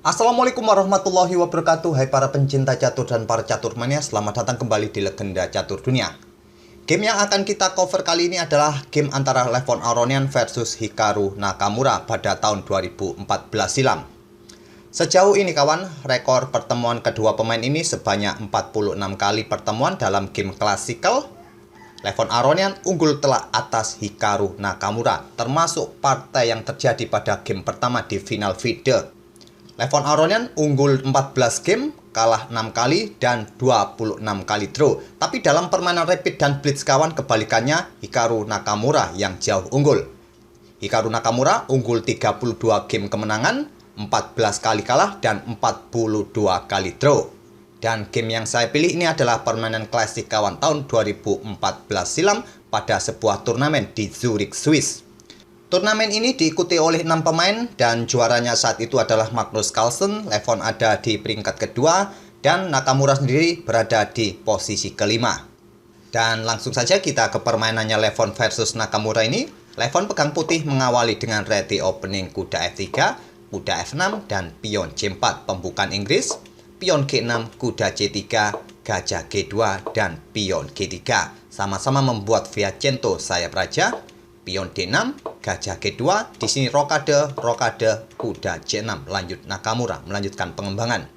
Assalamualaikum warahmatullahi wabarakatuh. Hai para pencinta catur dan para catur mania, selamat datang kembali di Legenda Catur Dunia. Game yang akan kita cover kali ini adalah game antara Levon Aronian versus Hikaru Nakamura pada tahun 2014 silam. Sejauh ini kawan, rekor pertemuan kedua pemain ini sebanyak 46 kali pertemuan dalam game klasikal. Levon Aronian unggul telak atas Hikaru Nakamura, termasuk partai yang terjadi pada game pertama di final FIDE. Levon Aronian unggul 14 game, kalah 6 kali, dan 26 kali draw. Tapi dalam permainan rapid dan blitz kawan, kebalikannya Hikaru Nakamura yang jauh unggul. Hikaru Nakamura unggul 32 game kemenangan, 14 kali kalah, dan 42 kali draw. Dan game yang saya pilih ini adalah permainan klasik kawan tahun 2014 silam pada sebuah turnamen di Zurich, Swiss. Turnamen ini diikuti oleh 6 pemain dan juaranya saat itu adalah Magnus Carlsen. Levon ada di peringkat kedua dan Nakamura sendiri berada di posisi kelima. Dan langsung saja kita ke permainannya Levon versus Nakamura ini. Levon pegang putih mengawali dengan ready opening kuda F3, kuda F6, dan pion C4 pembukaan Inggris, pion G6, kuda C3, gajah G2, dan pion G3. Sama-sama membuat Fianchetto sayap raja, pion D6, gajah G2, di sini rokade, kuda C6. Lanjut Nakamura melanjutkan pengembangan.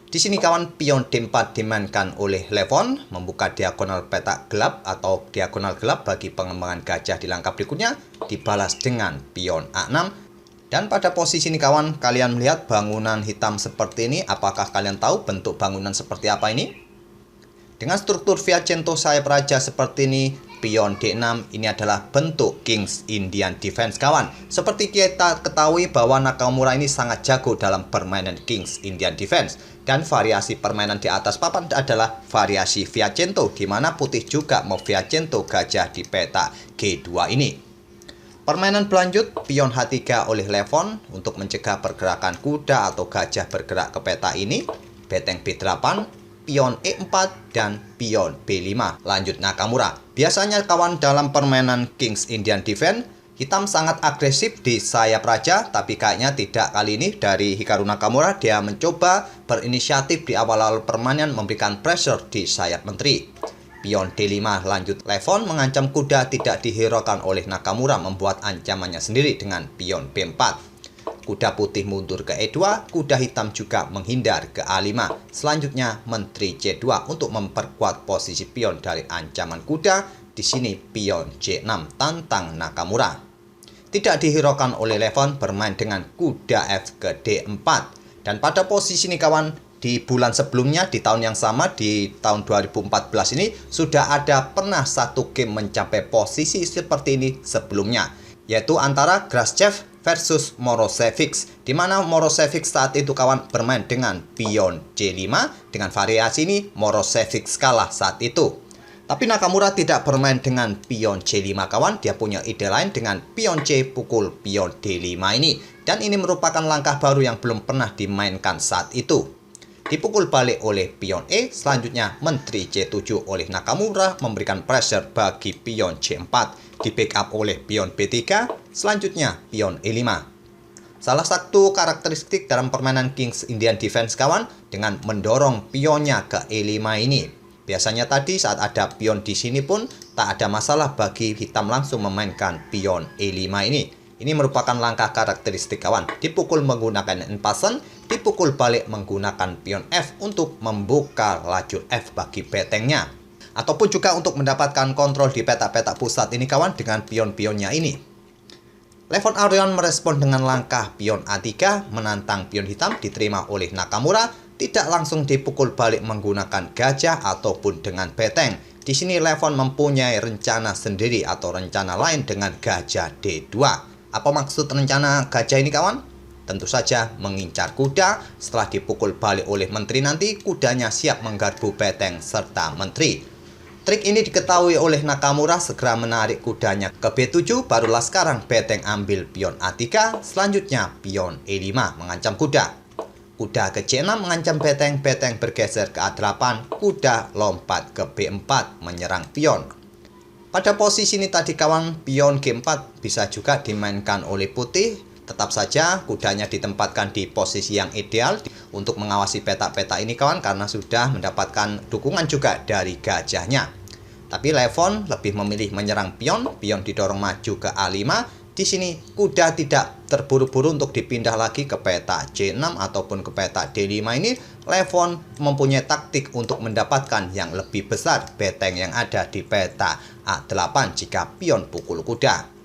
Di sini kawan, pion D4 dimainkan oleh Levon, membuka diagonal petak gelap atau diagonal gelap bagi pengembangan gajah di langkah berikutnya, dibalas dengan pion A6. Dan pada posisi ini kawan, kalian melihat bangunan hitam seperti ini. Apakah kalian tahu bentuk bangunan seperti apa ini? Dengan struktur Fianchetto sayap raja seperti ini, pion D6 ini adalah bentuk King's Indian Defense kawan. Seperti kita ketahui bahwa Nakamura ini sangat jago dalam permainan King's Indian Defense. Dan variasi permainan di atas papan adalah variasi Fianchetto, di mana putih juga mau Fianchetto gajah di peta G2 ini. Permainan berlanjut, pion H3 oleh Levon untuk mencegah pergerakan kuda atau gajah bergerak ke peta ini. Beteng B8, pion E4, dan pion B5. Lanjut Nakamura. Biasanya kawan dalam permainan King's Indian Defense, hitam sangat agresif di sayap raja, tapi kayaknya tidak kali ini dari Hikaru Nakamura. Dia mencoba berinisiatif di awal-awal permainan memberikan pressure di sayap menteri. Pion D5 lanjut Levon mengancam kuda tidak dihiraukan oleh Nakamura, membuat ancamannya sendiri dengan pion B4. Kuda putih mundur ke E2, kuda hitam juga menghindar ke A5. Selanjutnya menteri C2 untuk memperkuat posisi pion dari ancaman kuda. Di sini pion C6 tantang Nakamura. Tidak dihiraukan oleh Levon, bermain dengan kuda F ke D4. Dan pada posisi ini kawan, di bulan sebelumnya, di tahun yang sama, di tahun 2014 ini, sudah ada pernah satu game mencapai posisi seperti ini sebelumnya, yaitu antara Grashev versus Morosevic, di mana Morosevic saat itu kawan bermain dengan pion C5. Dengan variasi ini, Morosevic kalah saat itu. Tapi Nakamura tidak bermain dengan pion C5 kawan, dia punya ide lain dengan pion C pukul pion D5 ini. Dan ini merupakan langkah baru yang belum pernah dimainkan saat itu. Dipukul balik oleh pion E, selanjutnya menteri C7 oleh Nakamura memberikan pressure bagi pion C4, di backup oleh pion B3, selanjutnya pion E5. Salah satu karakteristik dalam permainan King's Indian Defense kawan, dengan mendorong pionnya ke E5 ini. Biasanya tadi saat ada pion di sini pun tak ada masalah bagi hitam langsung memainkan pion E5 ini. Ini merupakan langkah karakteristik kawan. Dipukul menggunakan N-pasen, dipukul balik menggunakan pion F untuk membuka lajur F bagi betengnya. Ataupun juga untuk mendapatkan kontrol di petak-petak pusat ini kawan dengan pion-pionnya ini. Levon Aronian merespon dengan langkah pion A3 menantang pion hitam, diterima oleh Nakamura. Tidak langsung dipukul balik menggunakan gajah ataupun dengan beteng. Di sini Levon mempunyai rencana sendiri atau rencana lain dengan gajah D2. Apa maksud rencana gajah ini kawan? Tentu saja mengincar kuda. Setelah dipukul balik oleh menteri nanti, kudanya siap menggarpu beteng serta menteri. Trik ini diketahui oleh Nakamura, segera menarik kudanya ke B7. Barulah sekarang beteng ambil pion A3, selanjutnya pion E5 mengancam kuda. Kuda ke C6 mengancam beteng, beteng bergeser ke A8, kuda lompat ke B4 menyerang pion. Pada posisi ini tadi kawan, pion G4 bisa juga dimainkan oleh putih. Tetap saja kudanya ditempatkan di posisi yang ideal untuk mengawasi petak-petak ini kawan, karena sudah mendapatkan dukungan juga dari gajahnya. Tapi Levon lebih memilih menyerang pion didorong maju ke A5. Di sini kuda tidak terburu-buru untuk dipindah lagi ke petak C6 ataupun ke petak D5 ini. Levon mempunyai taktik untuk mendapatkan yang lebih besar beteng yang ada di petak A8 jika pion pukul kuda.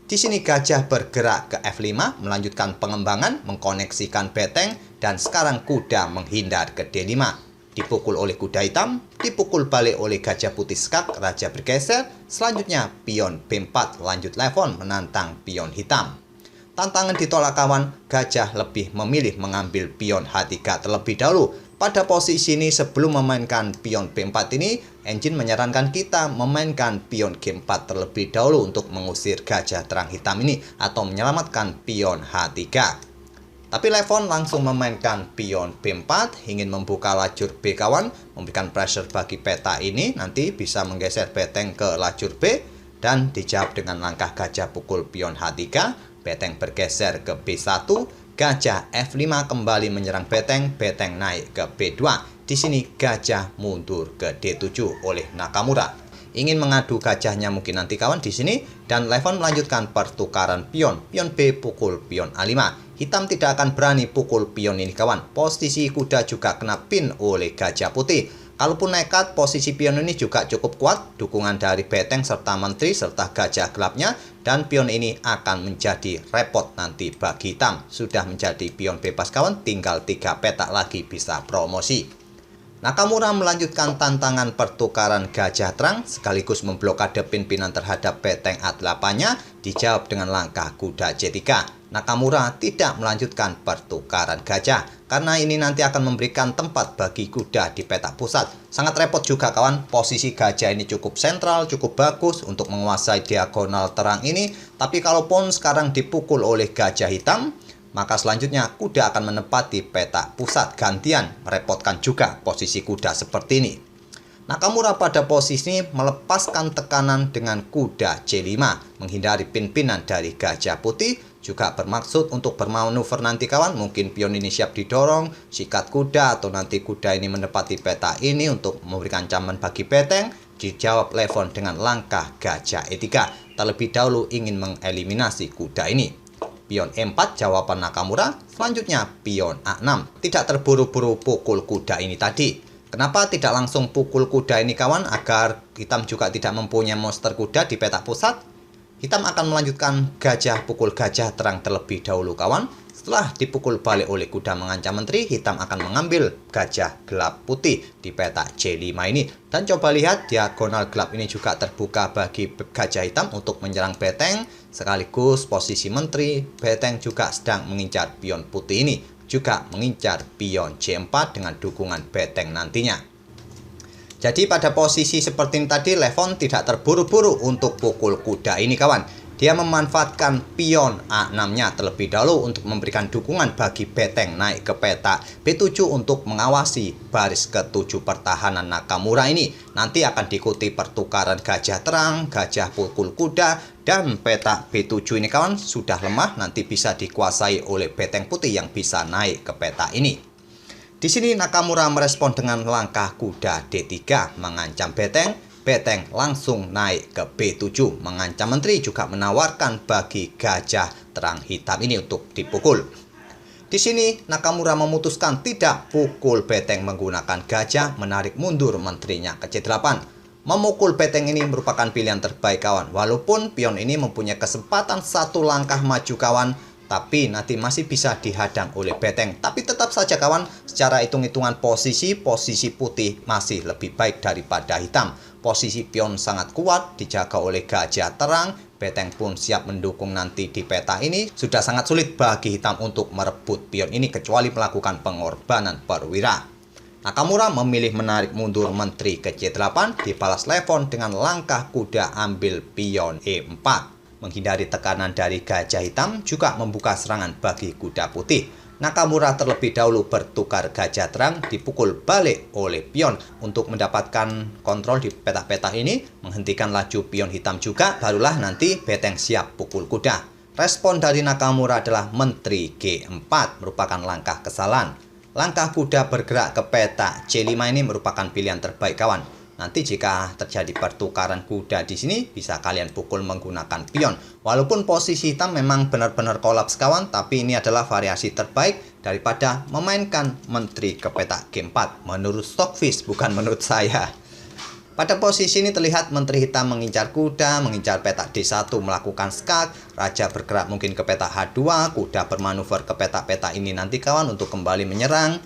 Di sini gajah bergerak ke F5, melanjutkan pengembangan, mengkoneksikan beteng, dan sekarang kuda menghindar ke D5. Dipukul oleh kuda hitam, dipukul balik oleh gajah putih skak, raja bergeser. Selanjutnya pion B4, lanjut Levon menantang pion hitam. Tantangan ditolak kawan, gajah lebih memilih mengambil pion H3 terlebih dahulu. Pada posisi ini sebelum memainkan pion B4 ini, engine menyarankan kita memainkan pion G4 terlebih dahulu untuk mengusir gajah terang hitam ini atau menyelamatkan pion H3. Tapi Levon langsung memainkan pion B4, ingin membuka lajur B kawan, memberikan pressure bagi peta ini, nanti bisa menggeser beteng ke lajur B, dan dijawab dengan langkah gajah pukul pion H3, beteng bergeser ke B1, gajah F5 kembali menyerang beteng naik ke B2. Di sini gajah mundur ke D7 oleh Nakamura. Ingin mengadu gajahnya mungkin nanti kawan di sini, dan Levon melanjutkan pertukaran pion B pukul pion A5. Hitam tidak akan berani pukul pion ini kawan. Posisi kuda juga kena pin oleh gajah putih. Kalaupun nekat, posisi pion ini juga cukup kuat. Dukungan dari beteng serta menteri serta gajah gelapnya. Dan pion ini akan menjadi repot nanti bagi hitam. Sudah menjadi pion bebas kawan, tinggal 3 petak lagi bisa promosi. Nakamura melanjutkan tantangan pertukaran gajah terang sekaligus memblokade pimpinan terhadap beteng A8-nya, dijawab dengan langkah kuda C3. Nakamura tidak melanjutkan pertukaran gajah karena ini nanti akan memberikan tempat bagi kuda di petak pusat. Sangat repot juga kawan, posisi gajah ini cukup sentral, cukup bagus untuk menguasai diagonal terang ini. Tapi kalaupun sekarang dipukul oleh gajah hitam, maka selanjutnya kuda akan menempati petak pusat gantian, merepotkan juga posisi kuda seperti ini. Nakamura pada posisi melepaskan tekanan dengan kuda C5, menghindari pin-pinan dari gajah putih, juga bermaksud untuk bermanuver nanti kawan, mungkin pion ini siap didorong, sikat kuda, atau nanti kuda ini menempati petak ini untuk memberikan ancaman bagi beteng. Dijawab Levon dengan langkah gajah E3, terlebih dahulu ingin mengeliminasi kuda ini. Pion E4 jawaban Nakamura, selanjutnya pion A6. Tidak terburu-buru pukul kuda ini tadi. Kenapa tidak langsung pukul kuda ini kawan, agar hitam juga tidak mempunyai monster kuda di petak pusat? Hitam akan melanjutkan gajah pukul gajah terang terlebih dahulu kawan. Setelah dipukul balik oleh kuda mengancam menteri, hitam akan mengambil gajah gelap putih di petak C5 ini. Dan coba lihat, diagonal gelap ini juga terbuka bagi gajah hitam untuk menyerang beteng. Sekaligus posisi menteri, beteng juga sedang mengincar pion putih ini. Juga mengincar pion C4 dengan dukungan beteng nantinya. Jadi pada posisi seperti ini tadi, Levon tidak terburu-buru untuk pukul kuda ini kawan. Dia memanfaatkan pion A6-nya terlebih dahulu untuk memberikan dukungan bagi beteng naik ke petak B7 untuk mengawasi baris ke-7 pertahanan Nakamura ini. Nanti akan diikuti pertukaran gajah terang, gajah pukul kuda, dan petak B7 ini kawan sudah lemah, nanti bisa dikuasai oleh beteng putih yang bisa naik ke petak ini. Di sini Nakamura merespon dengan langkah kuda D3 mengancam beteng. Beteng langsung naik ke B7 mengancam menteri, juga menawarkan bagi gajah terang hitam ini untuk dipukul. Di sini Nakamura memutuskan tidak pukul beteng menggunakan gajah, menarik mundur menterinya ke C8. Memukul beteng ini merupakan pilihan terbaik kawan. Walaupun pion ini mempunyai kesempatan 1 langkah maju kawan, tapi nanti masih bisa dihadang oleh beteng. Tapi tetap saja kawan, secara hitung-hitungan posisi putih masih lebih baik daripada hitam. Posisi pion sangat kuat, dijaga oleh gajah terang, beteng pun siap mendukung nanti di peta ini. Sudah sangat sulit bagi hitam untuk merebut pion ini kecuali melakukan pengorbanan perwira. Nakamura memilih menarik mundur menteri ke C8, dibalas Levon dengan langkah kuda ambil pion E4. Menghindari tekanan dari gajah hitam, juga membuka serangan bagi kuda putih. Nakamura terlebih dahulu bertukar gajah terang, dipukul balik oleh pion untuk mendapatkan kontrol di petak-petak ini, menghentikan laju pion hitam juga, barulah nanti beteng siap pukul kuda. Respon dari Nakamura adalah Menteri G4 merupakan langkah kesalahan. Langkah kuda bergerak ke petak C5 ini merupakan pilihan terbaik kawan. Nanti jika terjadi pertukaran kuda di sini, bisa kalian pukul menggunakan pion. Walaupun posisi hitam memang benar-benar kolaps kawan, tapi ini adalah variasi terbaik daripada memainkan Menteri ke petak G4. Menurut Stockfish, bukan menurut saya. Pada posisi ini terlihat Menteri hitam mengincar kuda, mengincar petak D1 melakukan skak, raja bergerak mungkin ke petak H2, kuda bermanuver ke petak-petak ini nanti kawan untuk kembali menyerang.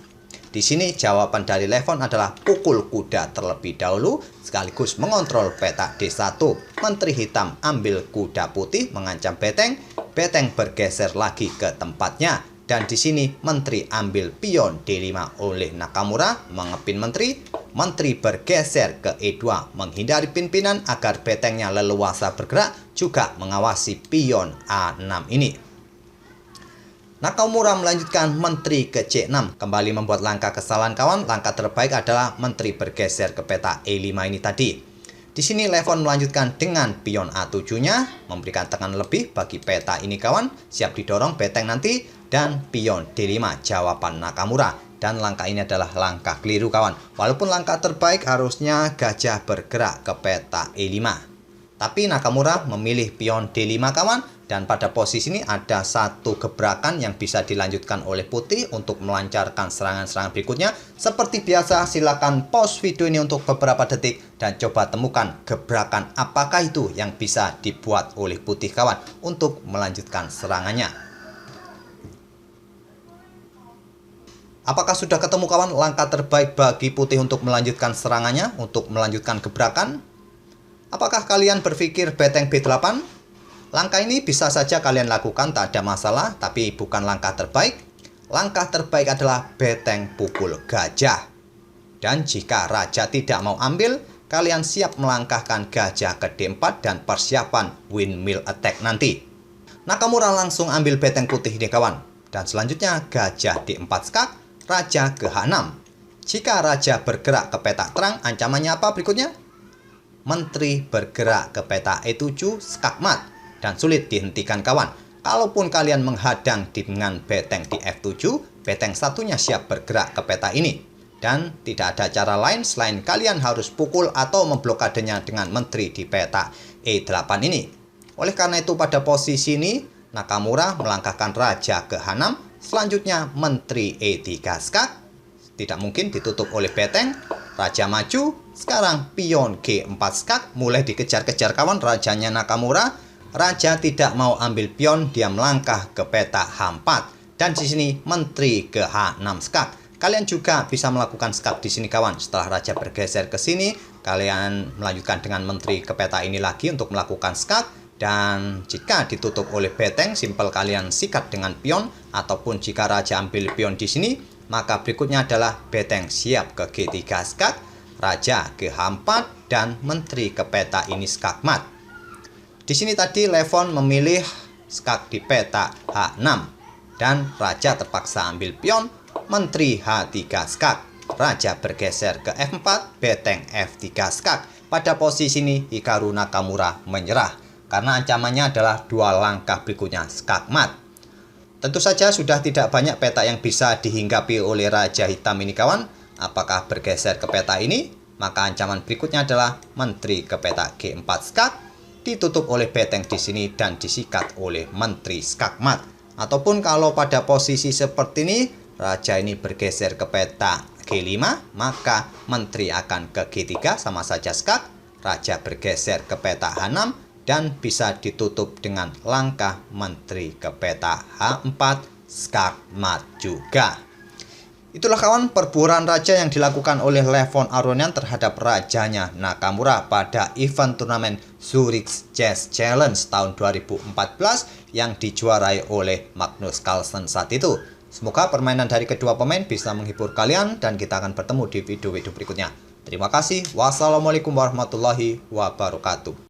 Di sini jawaban dari Levon adalah pukul kuda terlebih dahulu sekaligus mengontrol petak D1. Menteri hitam ambil kuda putih mengancam beteng, beteng bergeser lagi ke tempatnya. Dan di sini Menteri ambil pion D5 oleh Nakamura mengepin Menteri. Menteri bergeser ke E2 menghindari pimpinan agar betengnya leluasa bergerak, juga mengawasi pion A6 ini. Nakamura melanjutkan Menteri ke C6, kembali membuat langkah kesalahan kawan. Langkah terbaik adalah Menteri bergeser ke petak E5 ini tadi. Di sini Levon melanjutkan dengan pion A7-nya, memberikan tekan lebih bagi peta ini kawan, siap didorong beteng nanti, dan pion D5 jawaban Nakamura. Dan langkah ini adalah langkah keliru kawan. Walaupun langkah terbaik harusnya gajah bergerak ke petak E5. Tapi Nakamura memilih pion D5 kawan. Dan pada posisi ini ada satu gebrakan yang bisa dilanjutkan oleh putih untuk melancarkan serangan-serangan berikutnya. Seperti biasa silakan pause video ini untuk beberapa detik dan coba temukan gebrakan apakah itu yang bisa dibuat oleh putih kawan untuk melanjutkan serangannya. Apakah sudah ketemu kawan langkah terbaik bagi putih untuk melanjutkan serangannya, untuk melanjutkan gebrakan? Apakah kalian berpikir beteng B8? Langkah ini bisa saja kalian lakukan, tak ada masalah, tapi bukan langkah terbaik. Langkah terbaik adalah beteng pukul gajah. Dan jika raja tidak mau ambil, kalian siap melangkahkan gajah ke D4 dan persiapan windmill attack nanti. Nakamura langsung ambil beteng putih ini kawan. Dan selanjutnya gajah D4 skak, raja ke H6. Jika raja bergerak ke petak terang, ancamannya apa berikutnya? Menteri bergerak ke petak E7 skak mat. Dan sulit dihentikan kawan. Kalaupun kalian menghadang dengan beteng di F7, beteng satunya siap bergerak ke peta ini. Dan tidak ada cara lain selain kalian harus pukul atau memblokadenya dengan menteri di peta E8 ini. Oleh karena itu pada posisi ini, Nakamura melangkahkan raja ke H6, selanjutnya menteri E3 skak. Tidak mungkin ditutup oleh beteng, raja maju, sekarang pion G4 skak, mulai dikejar-kejar kawan rajanya Nakamura. Raja tidak mau ambil pion, dia melangkah ke petak H4 dan di sini menteri ke H6 skak. Kalian juga bisa melakukan skak di sini kawan. Setelah raja bergeser ke sini, kalian melanjutkan dengan menteri ke petak ini lagi untuk melakukan skak. Dan jika ditutup oleh beteng, simpel kalian sikat dengan pion, ataupun jika raja ambil pion di sini, maka berikutnya adalah beteng siap ke G3 skak, raja ke H4 dan menteri ke petak ini skak mat. Di sini tadi Levon memilih skak di petak H6 dan raja terpaksa ambil pion, menteri H3 skak, raja bergeser ke F4, beteng F3 skak. Pada posisi ini Hikaru Nakamura menyerah karena ancamannya adalah dua langkah berikutnya skak mat. Tentu saja sudah tidak banyak petak yang bisa dihinggapi oleh raja hitam ini kawan. Apakah bergeser ke petak ini? Maka ancaman berikutnya adalah menteri ke petak G4 skak, ditutup oleh beteng di sini dan disikat oleh menteri skak mat. Ataupun kalau pada posisi seperti ini, raja ini bergeser ke petak G5, maka menteri akan ke G3 sama saja skak, raja bergeser ke petak H6 dan bisa ditutup dengan langkah menteri ke petak H4 skak mat juga. Itulah kawan perburuan raja yang dilakukan oleh Levon Aronian terhadap rajanya Nakamura pada event turnamen Zurich Chess Challenge tahun 2014 yang dijuarai oleh Magnus Carlsen saat itu. Semoga permainan dari kedua pemain bisa menghibur kalian dan kita akan bertemu di video-video berikutnya. Terima kasih. Wassalamualaikum warahmatullahi wabarakatuh.